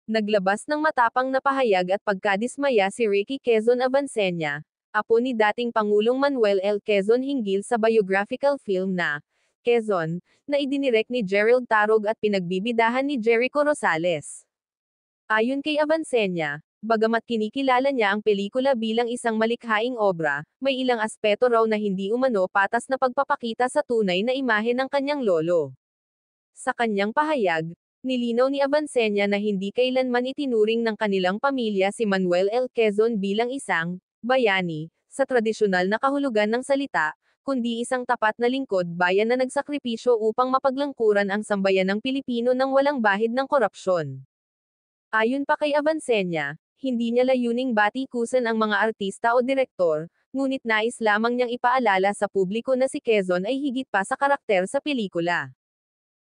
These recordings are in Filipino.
Naglabas ng matapang na pahayag at pagkadismaya si Ricky Quezon Avancenia, apo ni dating Pangulong Manuel L. Quezon hinggil sa biographical film na Quezon, na idinirek ni Gerald Tarog at pinagbibidahan ni Jericho Rosales. Ayon kay Avancenia, bagamat kinikilala niya ang pelikula bilang isang malikhaing obra, may ilang aspeto raw na hindi umano patas na pagpapakita sa tunay na imahe ng kanyang lolo. Sa kanyang pahayag, nilinaw ni Avancenia na hindi kailanman itinuring ng kanilang pamilya si Manuel L. Quezon bilang isang bayani, sa tradisyonal na kahulugan ng salita, kundi isang tapat na lingkod bayan na nagsakripisyo upang mapaglangkuran ang sambayanang Pilipino ng walang bahid ng korupsyon. Ayon pa kay Avancenia, hindi niya layuning batikusan ang mga artista o direktor, ngunit nais lamang niyang ipaalala sa publiko na si Quezon ay higit pa sa karakter sa pelikula.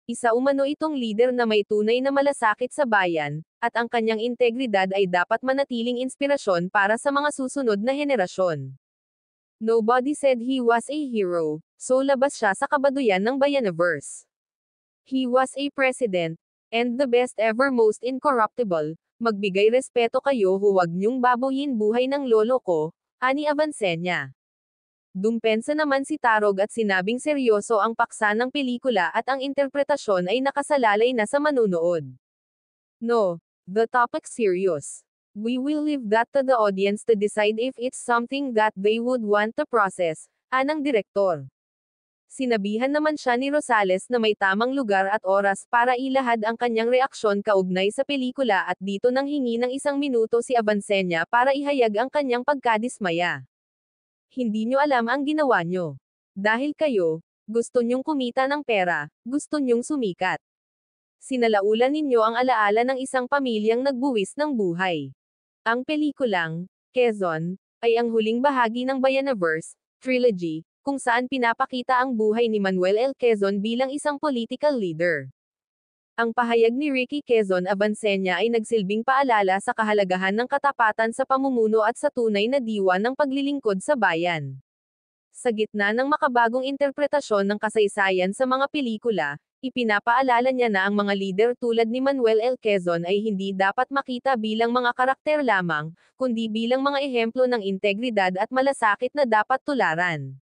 Isa umano itong lider na may tunay na malasakit sa bayan, at ang kanyang integridad ay dapat manatiling inspirasyon para sa mga susunod na henerasyon. Nobody said he was a hero, so labas siya sa kabaduyan ng Bayaniverse. He was a president, and the best ever most incorruptible. Magbigay respeto kayo, huwag niyong babuyin buhay ng lolo ko, ani Avancenia. Dumpensa naman si Tarog at sinabing seryoso ang paksa ng pelikula at ang interpretasyon ay nakasalalay na sa manunood. No, the topic's serious. We will leave that to the audience to decide if it's something that they would want to process, anang direktor. Sinabihan naman siya ni Rosales na may tamang lugar at oras para ilahad ang kanyang reaksyon kaugnay sa pelikula at dito nang hingi ng 1 minuto si Avancenia para ihayag ang kanyang pagkadismaya. Hindi nyo alam ang ginawa nyo. Dahil kayo, gusto nyong kumita ng pera, gusto nyong sumikat. Sinalaulan ninyo ang alaala ng isang pamilyang nagbuwis ng buhay. Ang pelikulang, Quezon, ay ang huling bahagi ng Bayaniverse trilogy, kung saan pinapakita ang buhay ni Manuel L. Quezon bilang isang political leader. Ang pahayag ni Ricky Quezon Avancenia ay nagsilbing paalala sa kahalagahan ng katapatan sa pamumuno at sa tunay na diwa ng paglilingkod sa bayan. Sa gitna ng makabagong interpretasyon ng kasaysayan sa mga pelikula, ipinapaalala niya na ang mga lider tulad ni Manuel L. Quezon ay hindi dapat makita bilang mga karakter lamang, kundi bilang mga ehemplo ng integridad at malasakit na dapat tularan.